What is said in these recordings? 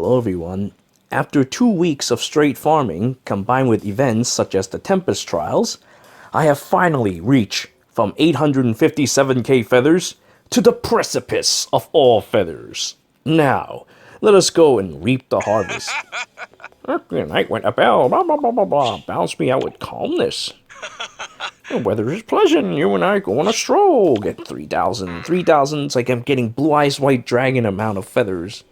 Hello everyone. After 2 weeks of straight farming, combined with events such as the Tempest Trials, I have finally reached from 857k feathers to the precipice of all feathers. Now, let us go and reap the harvest. The night went a bell, blah blah blah blah blah, balanced me out with calmness. The weather is pleasant, you and I go on a stroll, get 3,000, it's like I'm getting Blue Eyes White Dragon amount of feathers.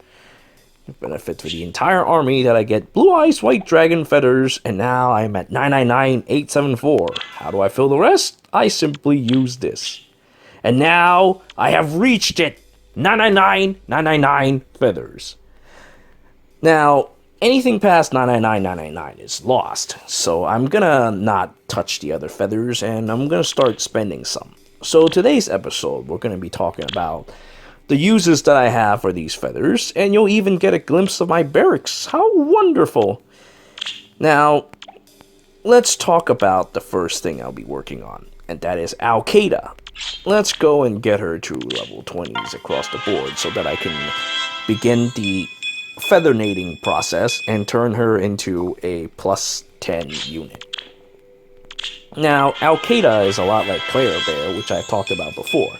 Benefit for the entire army that I get Blue Eyes White Dragon feathers, and now I'm at 999874. How do I fill the rest? I simply use this. And now I have reached it! 999999 feathers. Now, anything past 999999 is lost, so I'm gonna not touch the other feathers, and I'm gonna start spending some. So today's episode, we're gonna be talking about the uses that I have for these feathers, and you'll even get a glimpse of my barracks. How wonderful! Now, let's talk about the first thing I'll be working on, and that is Al-Qaeda. Let's go and get her to level 20s across the board so that I can begin the feathernating process and turn her into a plus 10 unit. Now, Al-Qaeda is a lot like Clair Bear, which I've talked about before.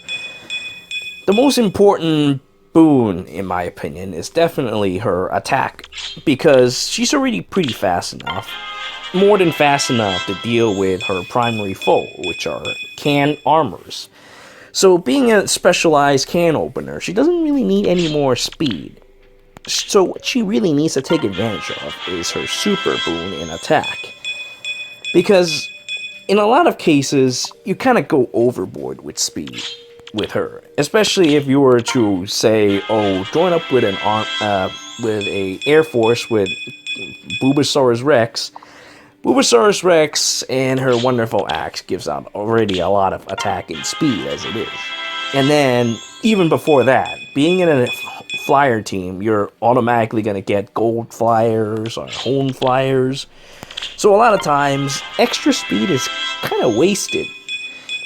The most important boon, in my opinion, is definitely her attack, because she's already pretty fast enough, more than fast enough to deal with her primary foe, which are can armors. So being a specialized can opener, she doesn't really need any more speed. So what she really needs to take advantage of is her super boon in attack. Because in a lot of cases, you kind of go overboard with speed with her, especially if you were to say, join up with with a air force with Bulbasaurus Rex. Bulbasaurus Rex and her wonderful axe gives out already a lot of attack and speed as it is. And then even before that, being in a flyer team, you're automatically going to get gold flyers or home flyers. So a lot of times, extra speed is kind of wasted.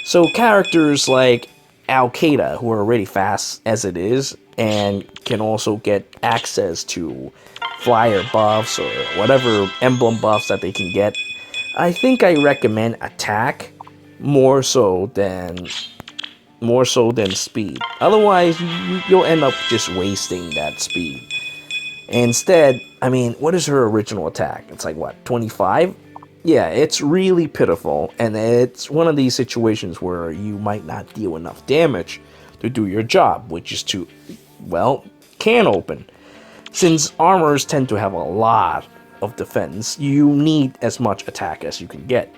So characters like Al-Qaeda, who are already fast as it is, and can also get access to flyer buffs or whatever emblem buffs that they can get, I think I recommend attack more so than speed. Otherwise, you'll end up just wasting that speed. Instead, what is her original attack? It's like, what, 25? Yeah, it's really pitiful, and it's one of these situations where you might not deal enough damage to do your job, which is to, can open. Since armors tend to have a lot of defense, you need as much attack as you can get.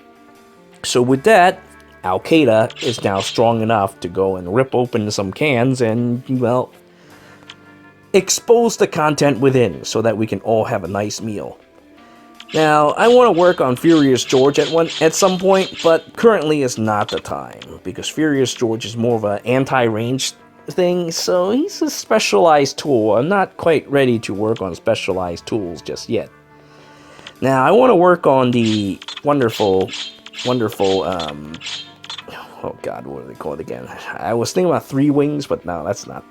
So with that, Al-Qaeda is now strong enough to go and rip open some cans and, expose the content within so that we can all have a nice meal. Now, I want to work on Furious George at some point, but currently is not the time, because Furious George is more of an anti-range thing, so he's a specialized tool. I'm not quite ready to work on specialized tools just yet. Now, I want to work on the wonderful, oh god, what are they called again? I was thinking about 3 wings, but no, that's not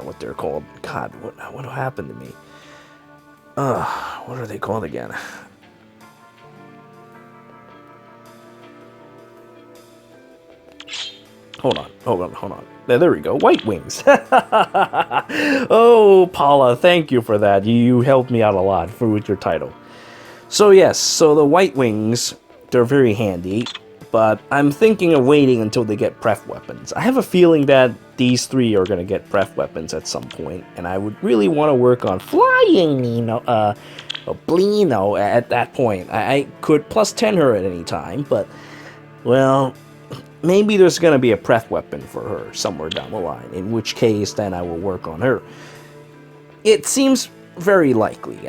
what they're called. God, what happened to me? What are they called again? Hold on. There we go. White wings. Oh, Paula, thank you for that. You helped me out a lot with your title. So yes, the white wings, they're very handy, but I'm thinking of waiting until they get pref weapons. I have a feeling that these 3 are going to get pref weapons at some point, and I would really want to work on flying Blino at that point. I could plus 10 her at any time, but, maybe there's going to be a pref weapon for her somewhere down the line, in which case then I will work on her. It seems very likely.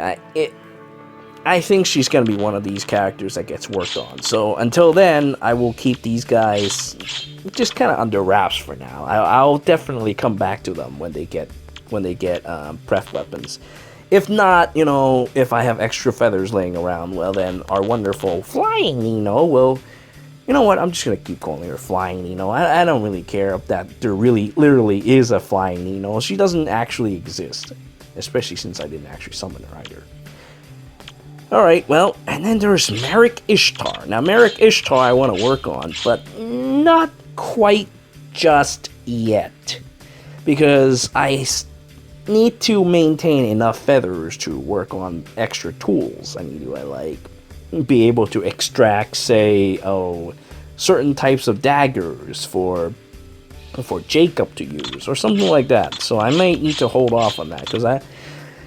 I think she's going to be one of these characters that gets worked on. So until then, I will keep these guys just kind of under wraps for now. I'll definitely come back to them when they get pref weapons. If not, if I have extra feathers laying around, then our wonderful flying Nino will. You know what? I'm just gonna keep calling her Flying Nino. I don't really care if that there really literally is a Flying Nino. She doesn't actually exist. especially since I didn't actually summon her either. Alright, well, and then there's Merrick Ishtar. Now, Merrick Ishtar I want to work on, but not quite just yet. Because I need to maintain enough feathers to work on extra tools. I need to, like, be able to extract, say, certain types of daggers for Jacob to use, or something like that. So I might need to hold off on that, because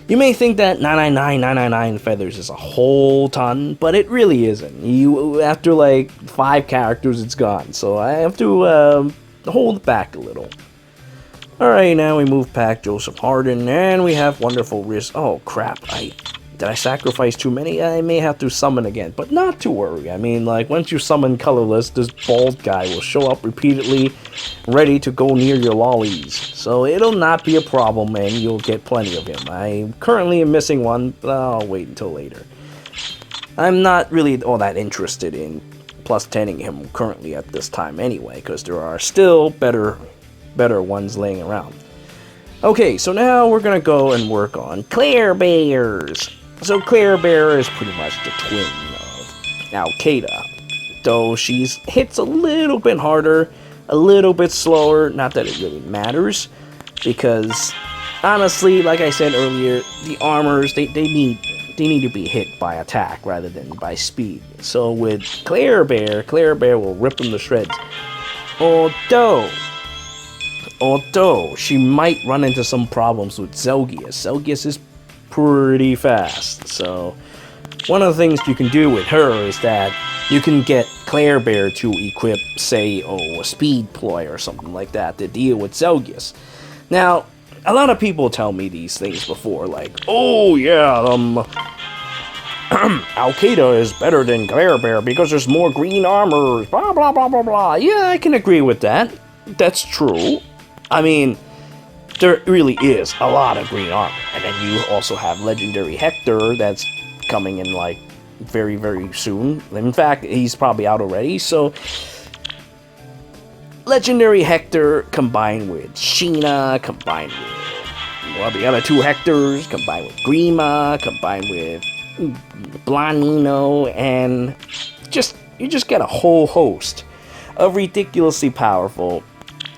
you may think that 999 feathers is a whole ton, but it really isn't. After like 5 characters, it's gone. So I have to hold back a little. Alright, now we move past Joseph Harden, and we have Wonderful Wrist. Oh crap, did I sacrifice too many? I may have to summon again, but not to worry. I mean, like, once you summon Colorless, this bald guy will show up repeatedly, ready to go near your lollies. So it'll not be a problem, and you'll get plenty of him. I currently am missing one, but I'll wait until later. I'm not really all that interested in plus 10ing him currently at this time anyway, because there are still better ones laying around. Okay, so now we're gonna go and work on Clair Bears. So Clair Bear is pretty much the twin of Al-Qaeda, though she hits a little bit harder, a little bit slower. Not that it really matters, because honestly, like I said earlier, the armors they need to be hit by attack rather than by speed. So with Clair Bear will rip them to shreds. Although she might run into some problems with Zelgius. Zelgius is pretty fast, so one of the things you can do with her is that you can get Clair Bear to equip, say, a speed ploy or something like that to deal with Zelgius. Now, a lot of people tell me these things before, like, oh yeah, Al-Qaeda is better than Clair Bear because there's more green armor, blah blah blah blah blah. Yeah, I can agree with that. That's true. I mean, there really is a lot of green armor. And then you also have Legendary Hector that's coming in, like, very, very soon. In fact, he's probably out already, so Legendary Hector combined with Sheena, combined with, the other 2 Hectors, combined with Grima, combined with Blanino, and you just get a whole host of ridiculously powerful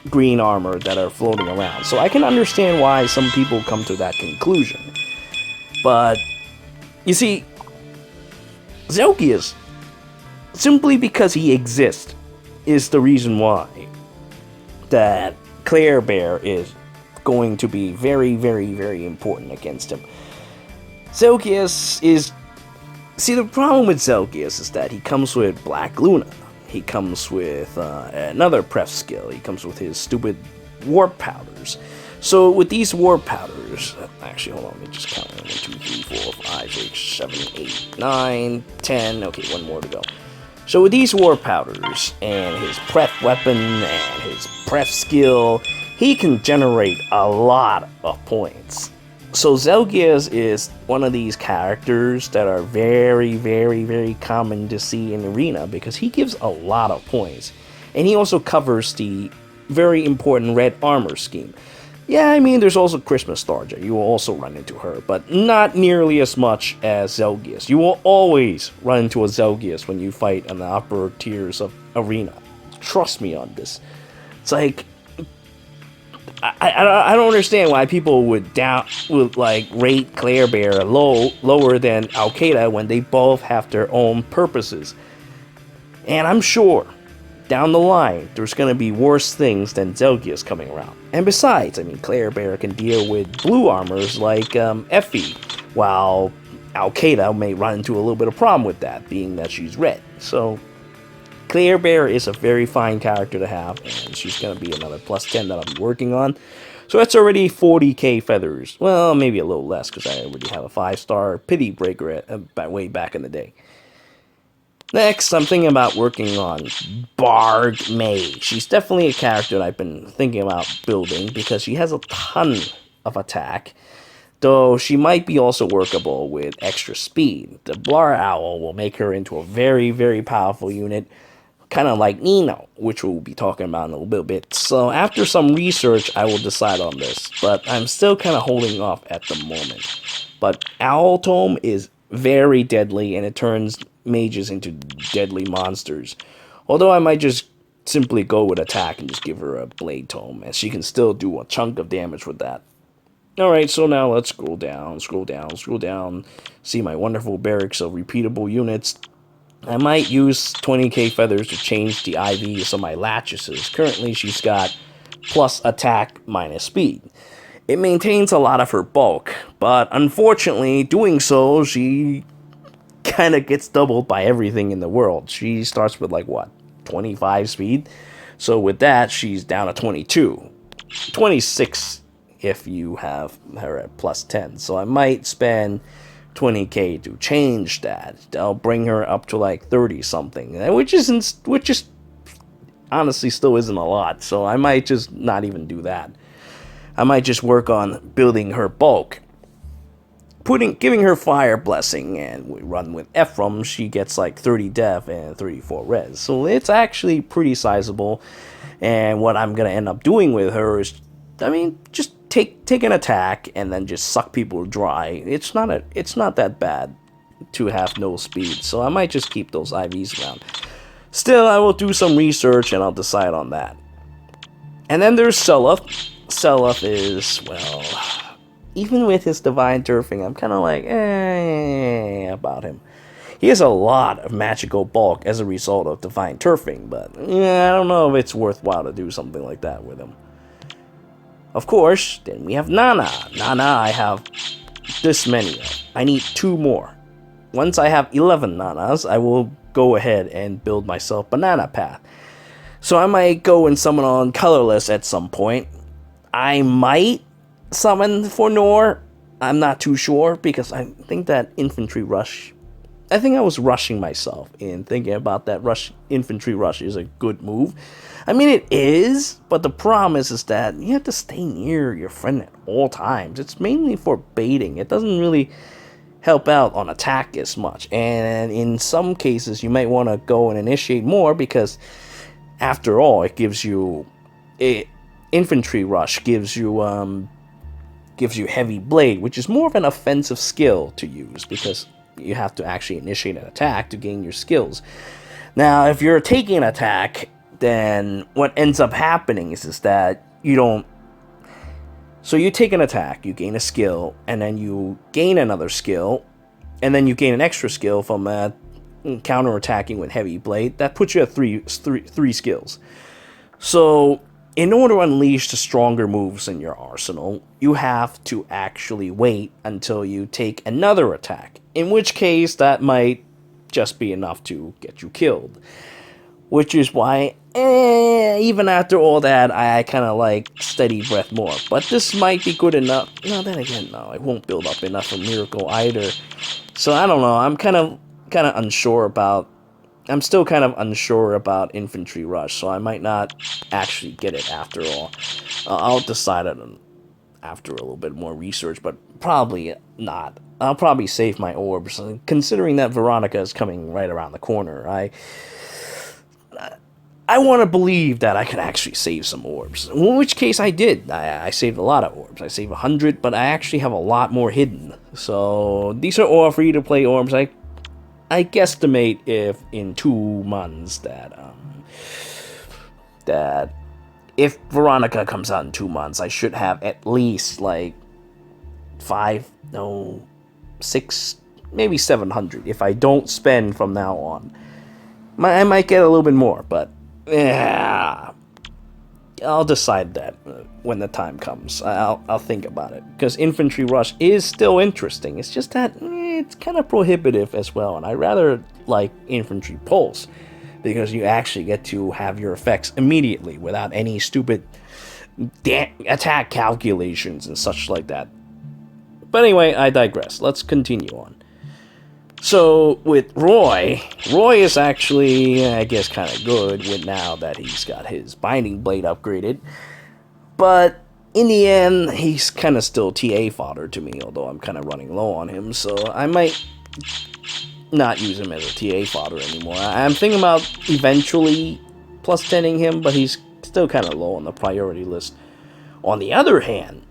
green armor that are floating around. So I can understand why some people come to that conclusion. But, you see, Zelgius, simply because he exists, is the reason why that Clair Bear is going to be very, very, very important against him. Zelgius is... See, the problem with Zelgius is that he comes with Black Luna. He comes with another pref skill. He comes with his stupid warp powders. So with these warp powders... Actually, hold on, let me just count. 1, 2, 3, 4, 5, 6, 7, 8, 9, 10... Okay, one more to go. So with these warp powders, and his pref weapon, and his pref skill, he can generate a lot of points. So Zelgius is one of these characters that are very, very, very common to see in Arena because he gives a lot of points. And he also covers the very important red armor scheme. Yeah, I mean, there's also Christmas Starja. You will also run into her, but not nearly as much as Zelgius. You will always run into a Zelgius when you fight in the upper tiers of Arena. Trust me on this. It's like... I don't understand why people would rate Clair Bear lower than Al-Qaeda when they both have their own purposes. And I'm sure down the line there's going to be worse things than Zelgius coming around. And besides, I mean, Clair Bear can deal with blue armors like Effie, while Al-Qaeda may run into a little bit of problem with that, being that she's red. So Clair Bear is a very fine character to have, and she's going to be another plus 10 that I'll be working on. So that's already 40k feathers. Well, maybe a little less, because I already have a 5-star Pity Breaker way back in the day. Next, I'm thinking about working on Barg May. She's definitely a character that I've been thinking about building, because she has a ton of attack, though she might be also workable with extra speed. The Blar Owl will make her into a very, very powerful unit. kind of like Nino, which we'll be talking about in a little bit. So after some research, I will decide on this, but I'm still kind of holding off at the moment. But Owl Tome is very deadly, and it turns mages into deadly monsters. Although I might just simply go with attack and just give her a Blade Tome, and she can still do a chunk of damage with that. Alright, so now let's scroll down, see my wonderful barracks of repeatable units. I might use 20k feathers to change the IVs of my Latches. Currently, she's got plus attack minus speed. It maintains a lot of her bulk, but unfortunately, doing so, she kind of gets doubled by everything in the world. She starts with, like, what, 25 speed? So with that, she's down to 22. 26 if you have her at plus 10. So I might spend 20k to change that. I'll bring her up to like 30 something, which honestly still isn't a lot. So I might just not even do that. I might just work on building her bulk, giving her fire blessing, and we run with Ephraim. She gets like 30 def and 34 res, so it's actually pretty sizable. And what I'm gonna end up doing with her is, just take an attack and then just suck people dry. It's not that bad to have no speed, so I might just keep those IVs around. Still, I will do some research and I'll decide on that. And then there's Seleth. Seleth is, well, even with his divine turfing, I'm kind of like, about him. He has a lot of magical bulk as a result of divine turfing, but I don't know if it's worthwhile to do something like that with him. Of course, then we have Nana. Nana, I have this many of. I need 2 more. Once I have 11 Nanas, I will go ahead and build myself Banana Path. So I might go and summon on Colorless at some point. I might summon for Nor. I'm not too sure, because I think that Infantry Rush... I think I was rushing myself in thinking about that Infantry Rush is a good move. It is, but the problem is that you have to stay near your friend at all times. It's mainly for baiting. It doesn't really help out on attack as much. And in some cases, you might want to go and initiate more, because after all, it gives you... Infantry Rush gives you Heavy Blade, which is more of an offensive skill to use, because you have to actually initiate an attack to gain your skills. Now, if you're taking an attack, then what ends up happening is that you don't... So you take an attack, you gain a skill, and then you gain another skill, and then you gain an extra skill from counterattacking with Heavy Blade. That puts you at three skills. So in order to unleash the stronger moves in your arsenal, you have to actually wait until you take another attack, in which case that might just be enough to get you killed. Which is why, even after all that, I kind of like Steady Breath more. But this might be good enough. No, then again, no, it won't build up enough for Miracle either. So I don't know, I'm kind of unsure about... I'm still kind of unsure about Infantry Rush, so I might not actually get it after all. I'll decide it after a little bit more research, but probably not. I'll probably save my orbs, considering that Veronica is coming right around the corner. I want to believe that I could actually save some orbs, in which case I did. I saved a lot of orbs. I saved 100, but I actually have a lot more hidden. So these are all free-to-play orbs. I guesstimate if in 2 months that if Veronica comes out in 2 months, I should have at least like 6, maybe 700 if I don't spend from now on. I might get a little bit more, but yeah, I'll decide that when the time comes. I'll think about it, because Infantry Rush is still interesting. It's just that it's kind of prohibitive as well, and I rather like Infantry Pulse, because you actually get to have your effects immediately without any stupid attack calculations and such like that. But anyway, I digress. Let's continue on. So with Roy is actually, I guess, kind of good with now that he's got his Binding Blade upgraded. But in the end, he's kind of still TA fodder to me, although I'm kind of running low on him. So I might not use him as a TA fodder anymore. I'm thinking about eventually plus 10ing him, but he's still kind of low on the priority list. On the other hand,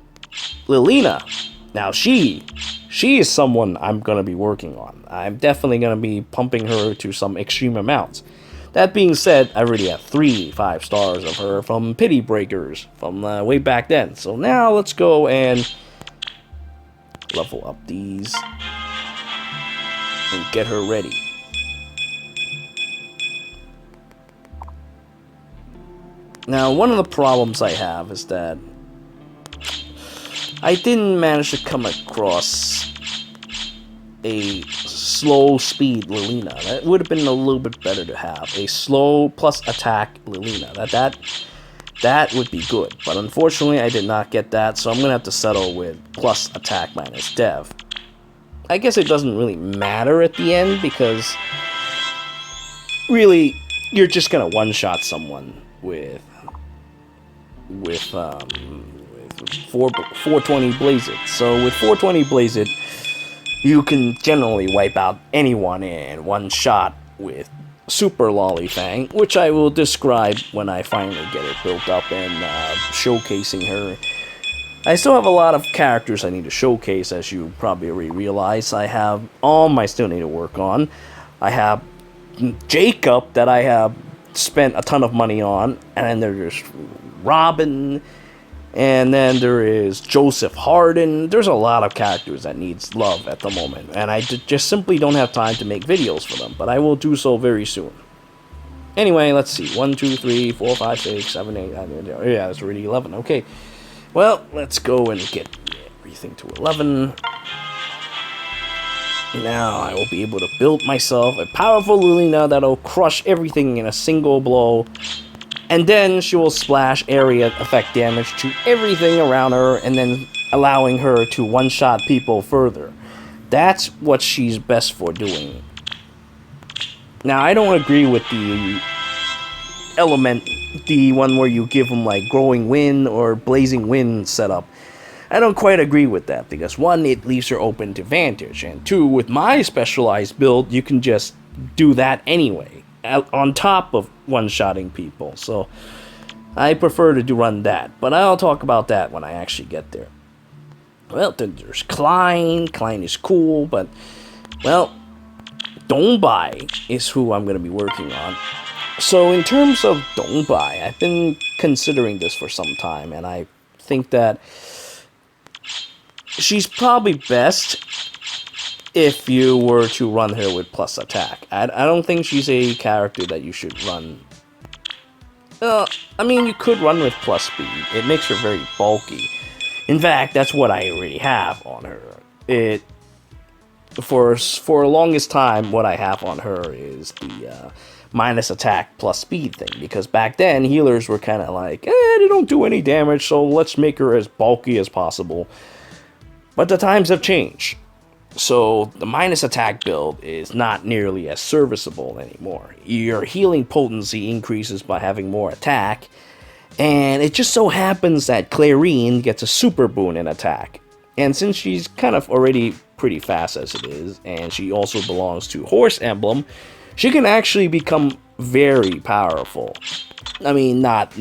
Lilina, now she is someone I'm going to be working on. I'm definitely going to be pumping her to some extreme amounts. That being said, I already have 3 5 stars of her from Pity Breakers from way back then. So now let's go and level up these and get her ready. Now, one of the problems I have is that I didn't manage to come across a slow speed Lilina. That would have been a little bit better to have. A slow plus attack Lilina. That would be good. But unfortunately, I did not get that, so I'm going to have to settle with plus attack minus dev. I guess it doesn't really matter at the end, because really, you're just going to one-shot someone with 420 Blaze It. So with 420 Blaze It, you can generally wipe out anyone in one shot with Super Lolly Feng, which I will describe when I finally get it built up and showcasing her. I still have a lot of characters I need to showcase, as you probably already realize. I have I still need to work on. I have Jacob that I have spent a ton of money on, and then there's Robin, and then there is Joseph Harden. There's a lot of characters that needs love at the moment, and I just simply don't have time to make videos for them, but I will do so very soon. Anyway, let's see. 1, 2, 3, 4, 5, 6, 7, 8, yeah, that's already 11. Okay, well, let's go and get everything to 11. Now I will be able to build myself a powerful Lilina that'll crush everything in a single blow. And then she will splash area effect damage to everything around her, and then allowing her to one-shot people further. That's what she's best for doing. Now, I don't agree with the element, the one where you give them like Growing Wind or Blazing Wind setup. I don't quite agree with that, because 1, it leaves her open to Vantage, and 2, with my specialized build, you can just do that anyway, on top of one-shotting people. So I prefer to run that, but I'll talk about that when I actually get there. Well, then there's Clarine. Clarine is cool, but, well, Donbai is who I'm going to be working on. So in terms of Donbai, I've been considering this for some time, and I think that she's probably best if you were to run her with plus attack. I don't think she's a character that you should run. I mean, you could run with plus speed. It makes her very bulky. In fact, that's what I already have on her. For the longest time, what I have on her is the minus attack plus speed thing. Because back then, healers were kind of like, they don't do any damage, so let's make her as bulky as possible. But the times have changed. So the minus attack build is not nearly as serviceable anymore. Your healing potency increases by having more attack, and it just so happens that Clarine gets a super boon in attack. And since she's kind of already pretty fast as it is, and she also belongs to Horse Emblem, she can actually become very powerful. I mean, not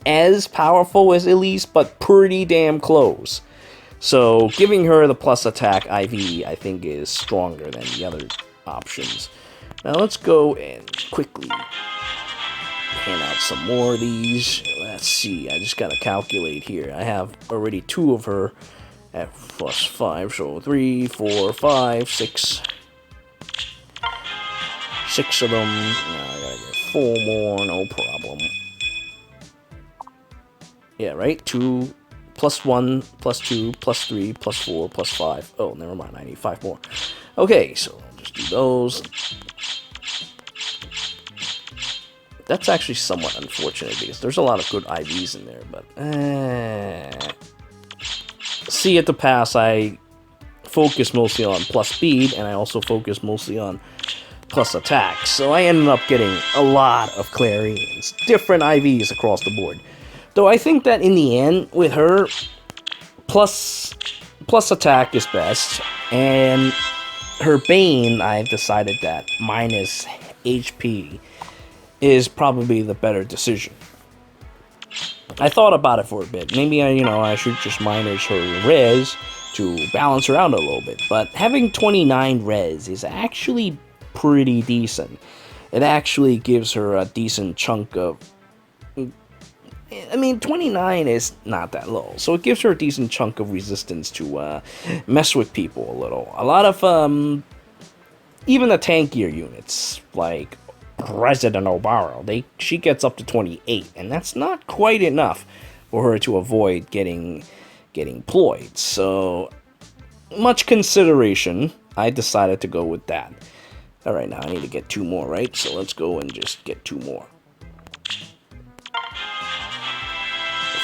as powerful as Elise, but pretty damn close. So, giving her the plus attack IV, I think, is stronger than the other options. Now, let's go and quickly hand out some more of these. Let's see, I just gotta calculate here. I have already 2 of her at plus 5, so 3, 4, 5, 6. 6 of them. Now I gotta get 4 more, no problem. Yeah, right? 2. Plus 1, plus 2, plus 3, plus 4, plus 5. Oh, never mind, I need 5 more. Okay, so I'll just do those. That's actually somewhat unfortunate, because there's a lot of good IVs in there, but see, at the pass, I focus mostly on plus speed, and I also focus mostly on plus attack. So I ended up getting a lot of Clarines, different IVs across the board. Though I think that in the end, with her, plus attack is best, and her Bane, I've decided that minus HP is probably the better decision. I thought about it for a bit. Maybe I should just minus her res to balance her out a little bit. But having 29 res is actually pretty decent. It actually gives her a decent chunk of... 29 is not that low. So it gives her a decent chunk of resistance to mess with people a little. A lot of, even the tankier units, like President Obaro, she gets up to 28. And that's not quite enough for her to avoid getting ployed. So, much consideration, I decided to go with that. Alright, now I need to get 2 more, right? So let's go and just get 2 more.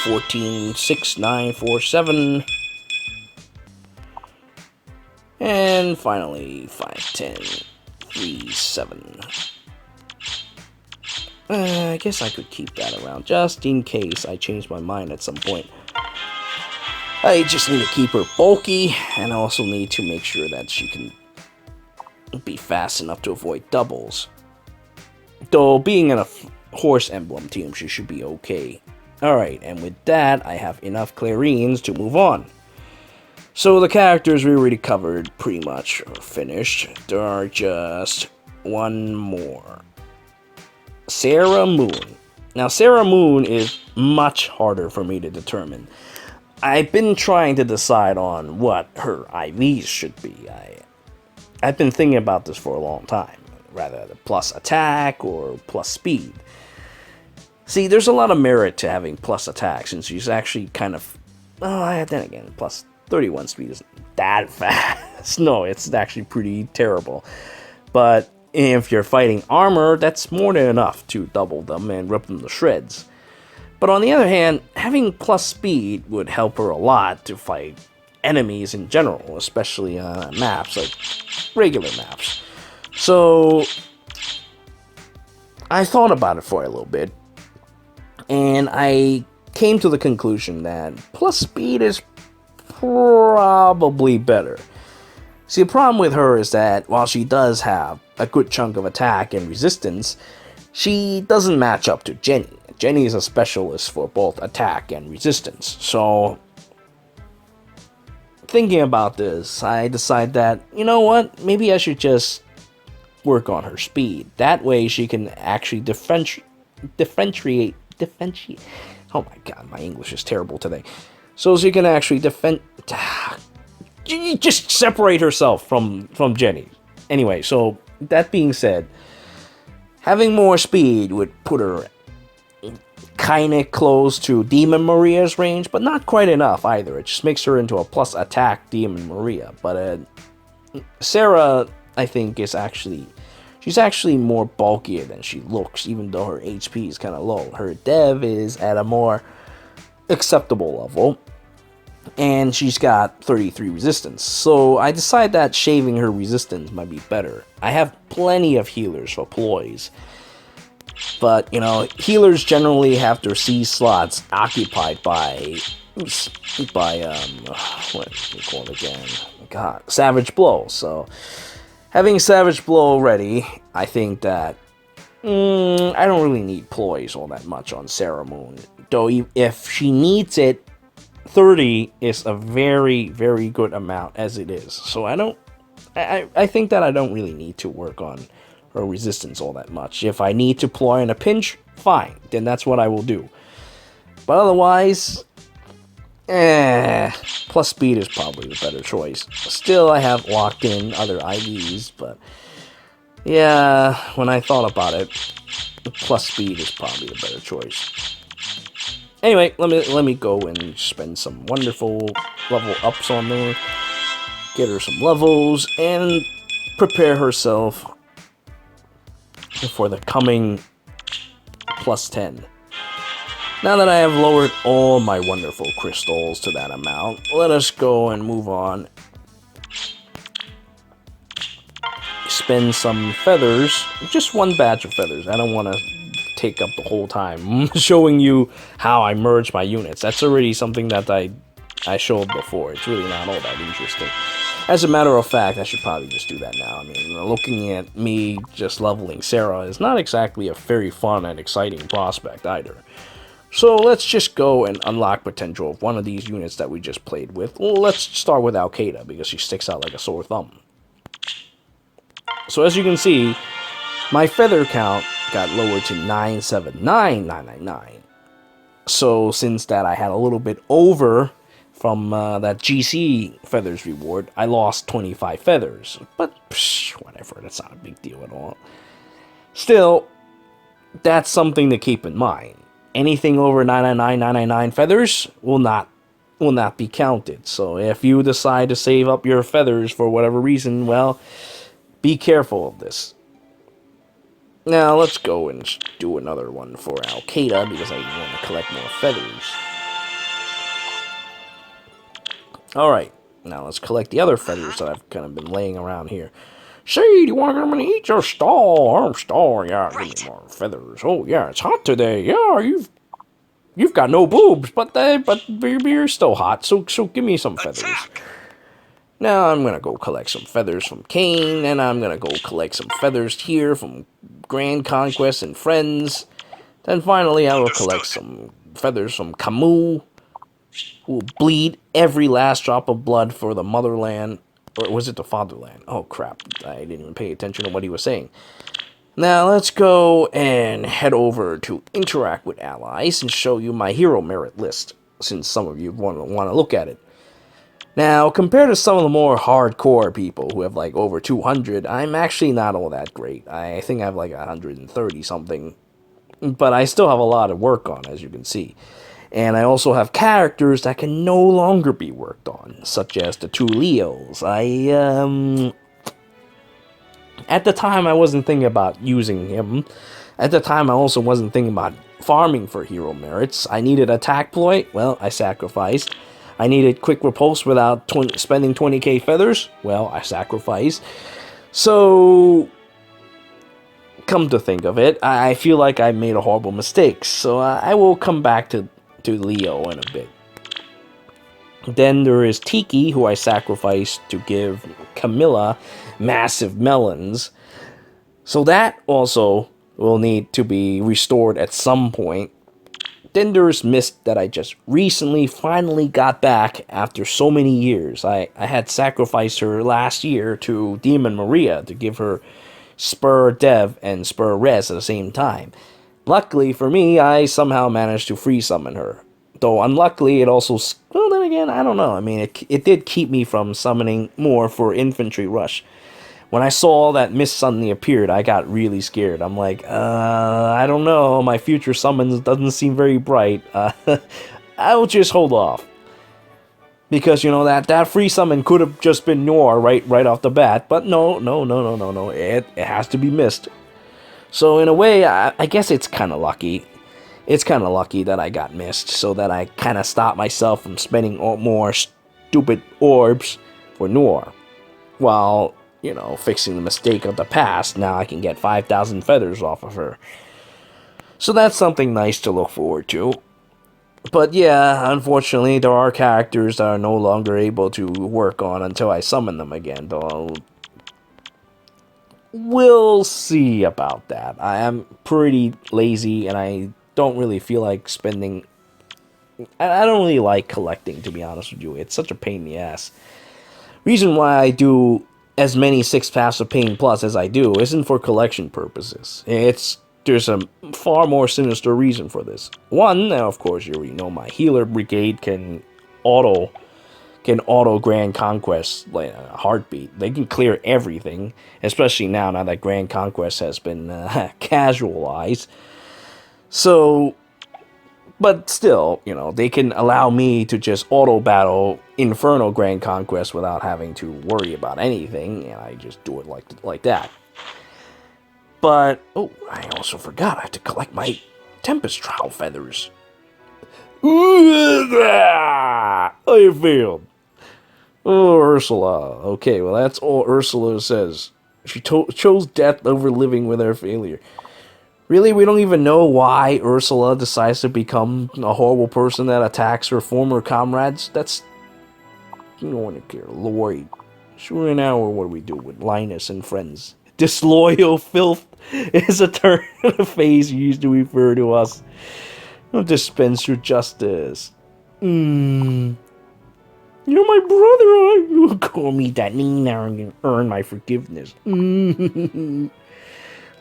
14, 6, 9, 4, 7. And finally, 5, 10, 3, 7. I guess I could keep that around, just in case I change my mind at some point. I just need to keep her bulky, and I also need to make sure that she can be fast enough to avoid doubles. Though, being in a horse emblem team, she should be okay. Alright, and with that, I have enough Clarines to move on. So the characters we already covered pretty much are finished. There are just one more. Sarah Moon. Now, Sarah Moon is much harder for me to determine. I've been trying to decide on what her IVs should be. I've been thinking about this for a long time. Rather the plus attack or plus speed. See, there's a lot of merit to having plus attack, since she's actually kind of... Oh, then again, plus 31 speed isn't that fast. No, it's actually pretty terrible. But if you're fighting armor, that's more than enough to double them and rip them to shreds. But on the other hand, having plus speed would help her a lot to fight enemies in general, especially on maps, like regular maps. So, I thought about it for a little bit, and I came to the conclusion that plus speed is probably better. See, the problem with her is that while she does have a good chunk of attack and resistance, she doesn't match up to Jenny. Jenny is a specialist for both attack and resistance. So, thinking about this, I decided that, you know what, maybe I should just work on her speed. That way she can actually differentiate. Oh my god, my English is terrible today. So she can actually just separate herself from Jenny. Anyway, so that being said, having more speed would put her kinda close to Demon Maria's range, but not quite enough either. It just makes her into a plus attack Demon Maria. But Sarah, I think, she's actually more bulkier than she looks, even though her HP is kind of low. Her dev is at a more acceptable level, and she's got 33 resistance. So I decided that shaving her resistance might be better. I have plenty of healers for ploys, but, healers generally have their C slots occupied by what do you call it again? God, Savage Blow. So, having Savage Blow ready, I think that I don't really need ploys all that much on Sarah Moon. Though if she needs it, 30 is a very, very good amount as it is. So I think that I don't really need to work on her resistance all that much. If I need to ploy in a pinch, fine, then that's what I will do. But otherwise, plus speed is probably the better choice. Still, I have locked in other IVs, but yeah, when I thought about it, plus speed is probably the better choice. Anyway, let me go and spend some wonderful level ups on her, get her some levels, and prepare herself for the coming plus 10. Now that I have lowered all my wonderful crystals to that amount, let us go and move on. Spend some feathers, just one batch of feathers. I don't want to take up the whole time showing you how I merge my units. That's already something that I showed before. It's really not all that interesting. As a matter of fact, I should probably just do that now. I mean, looking at me just leveling Sarah is not exactly a very fun and exciting prospect either. So let's just go and unlock potential of one of these units that we just played with. Well, let's start with Al-Qaeda, because she sticks out like a sore thumb. So as you can see, my feather count got lowered to 979,999. So since that I had a little bit over from that GC feathers reward, I lost 25 feathers. But whatever, that's not a big deal at all. Still, that's something to keep in mind. Anything over 999,999 feathers will not be counted. So if you decide to save up your feathers for whatever reason, well, be careful of this. Now let's go and do another one for Al-Qaeda, because I want to collect more feathers. Alright, now let's collect the other feathers that I've kind of been laying around here. Say, do you want to come and eat your star? Star, yeah, give me more feathers. Oh yeah, it's hot today. Yeah, you've got no boobs, but you're still hot. So give me some feathers. Now I'm gonna go collect some feathers from Kane, and I'm gonna go collect some feathers here from Grand Conquest and Friends. Then finally I will collect some feathers from Camus, who will bleed every last drop of blood for the motherland. Or was it the fatherland? Oh crap, I didn't even pay attention to what he was saying. Now let's go and head over to interact with allies and show you my hero merit list, since some of you want to look at it. Now, compared to some of the more hardcore people who have like over 200, I'm actually not all that great. I think I have like 130 something, but I still have a lot of work on, as you can see. And I also have characters that can no longer be worked on, such as the two Leos. At the time, I wasn't thinking about using him. At the time, I also wasn't thinking about farming for hero merits. I needed attack ploy. Well, I sacrificed. I needed quick repulse without spending 20k feathers. Well, I sacrificed. So, come to think of it, I feel like I made a horrible mistake. So I will come back to Leo in a bit. Then there is Tiki, who I sacrificed to give Camilla massive melons. So that also will need to be restored at some point. Then there's Mist, that I just recently finally got back after so many years. I had sacrificed her last year to Demon Maria to give her Spur Dev and Spur Res at the same time. Luckily for me, I somehow managed to free summon her. Though unluckily, it also... Well, then again, I don't know. I mean, it did keep me from summoning more for Infantry Rush. When I saw that Mist suddenly appeared, I got really scared. I'm like, I don't know. My future summons doesn't seem very bright. I'll just hold off. Because, you know, that free summon could have just been Noir right off the bat. But no. It has to be Mist. So in a way, I guess it's kind of lucky. It's kind of lucky that I got Mist, so that I kind of stopped myself from spending more stupid orbs for Noir. While, you know, fixing the mistake of the past, now I can get 5,000 feathers off of her. So that's something nice to look forward to. But yeah, unfortunately, there are characters that are no longer able to work on until I summon them again, though we'll see about that. I am pretty lazy, and I don't really feel like spending... I don't really like collecting, to be honest with you. It's such a pain in the ass. Reason why I do as many 6 Paths of Pain Plus as I do isn't for collection purposes. There's a far more sinister reason for this. One, now of course you already know, my healer brigade can auto Grand Conquest like a heartbeat. They can clear everything, especially now that Grand Conquest has been casualized. So, but still, you know, they can allow me to just auto battle Inferno Grand Conquest without having to worry about anything, and I just do it like that. But, oh, I also forgot I have to collect my Tempest Trial feathers. I failed. Oh, Ursula. Okay, well, that's all Ursula says. She chose death over living with her failure. Really, we don't even know why Ursula decides to become a horrible person that attacks her former comrades? That's... You don't want to care. Lloyd. Sure, an hour, what do we do with Linus and friends? Disloyal filth is a term of phrase used to refer to us. Don't dispense your justice. You're my brother. You call me that now and earn my forgiveness.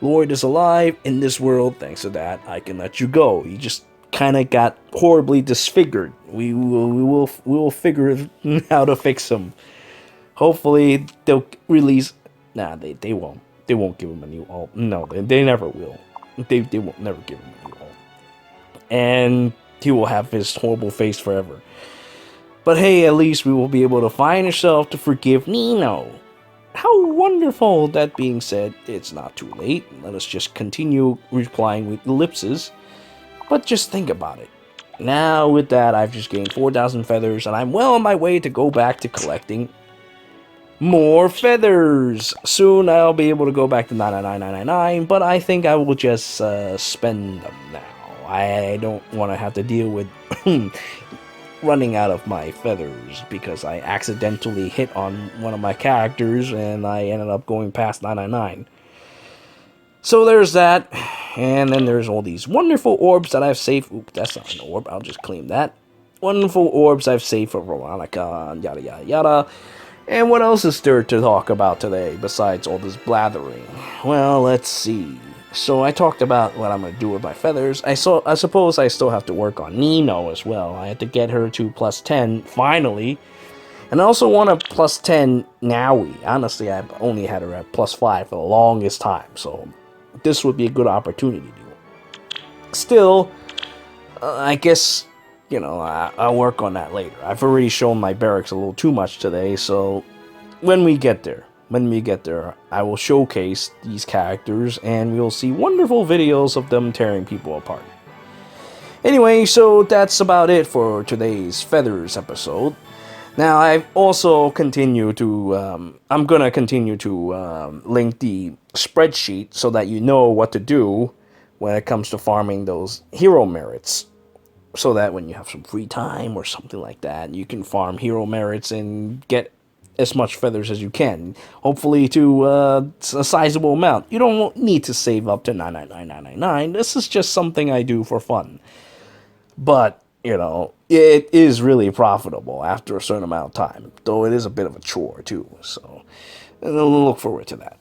Lord is alive in this world. Thanks to that, I can let you go. He just kind of got horribly disfigured. We will figure how to fix him. Hopefully they'll release. Nah, they won't. They won't give him a new alt. No, they never will. They won't never give him a new alt. And he will have his horrible face forever. But hey, at least we will be able to find ourselves to forgive Nino. How wonderful! That being said, it's not too late. Let us just continue replying with ellipses. But just think about it. Now with that, I've just gained 4,000 feathers, and I'm well on my way to go back to collecting more feathers. Soon I'll be able to go back to 99999, but I think I will just spend them now. I don't want to have to deal with running out of my feathers because I accidentally hit on one of my characters and I ended up going past 999. So there's that, and then there's all these wonderful orbs that I've saved. Oop, that's not an orb, I'll just claim that. Wonderful orbs I've saved for Veronica, and yada yada yada. And what else is there to talk about today besides all this blathering? Well, let's see. So I talked about what I'm going to do with my feathers. I suppose I still have to work on Nino as well. I had to get her to plus 10, finally. And I also want a plus 10 Naui. Honestly, I've only had her at plus 5 for the longest time. So this would be a good opportunity. Still, I guess, you know, I'll work on that later. I've already shown my barracks a little too much today. So when we get there, I will showcase these characters and we'll see wonderful videos of them tearing people apart. Anyway, so that's about it for today's Feathers episode. Now, I've also continued to, I'm going to continue to link the spreadsheet so that you know what to do when it comes to farming those hero merits. So that when you have some free time or something like that, you can farm hero merits and get as much feathers as you can. Hopefully to a sizable amount. You don't need to save up to 99999. This is just something I do for fun. But, you know, it is really profitable after a certain amount of time. Though it is a bit of a chore too. So, I'll look forward to that.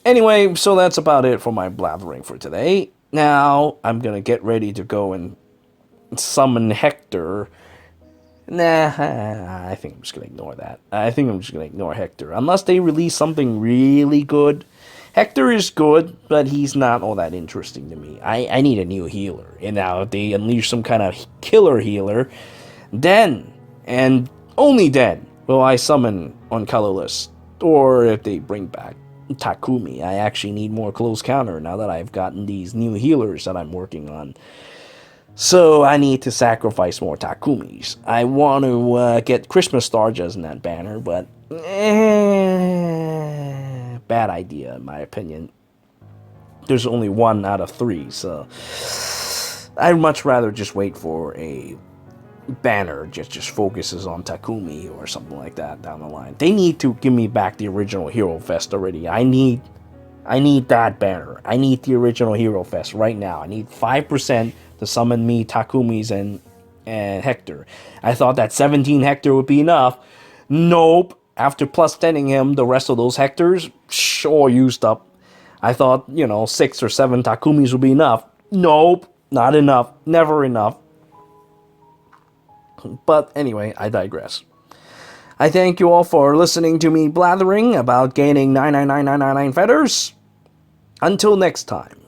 Anyway, so that's about it for my blathering for today. Now, I'm going to get ready to go and summon Hector. Nah, I think I'm just going to ignore that. I think I'm just going to ignore Hector. Unless they release something really good. Hector is good, but he's not all that interesting to me. I need a new healer. And now if they unleash some kind of killer healer, then, and only then, will I summon on colorless. Or if they bring back Takumi. I actually need more close counter now that I've gotten these new healers that I'm working on. So I need to sacrifice more Takumis. I want to get Christmas Stars in that banner, but bad idea in my opinion. There's only 1 out of 3, so I'd much rather just wait for a banner just focuses on Takumi or something like that down the line. They need to give me back the original Hero Fest already. I need that banner. I need the original Hero Fest right now. I need 5% to summon me Takumis and Hector. I thought that 17 Hector would be enough. Nope. After plus 10ing him, the rest of those Hectors, sure used up. I thought, 6 or 7 Takumis would be enough. Nope. Not enough. Never enough. But anyway, I digress. I thank you all for listening to me blathering about gaining 99999 feathers. Until next time.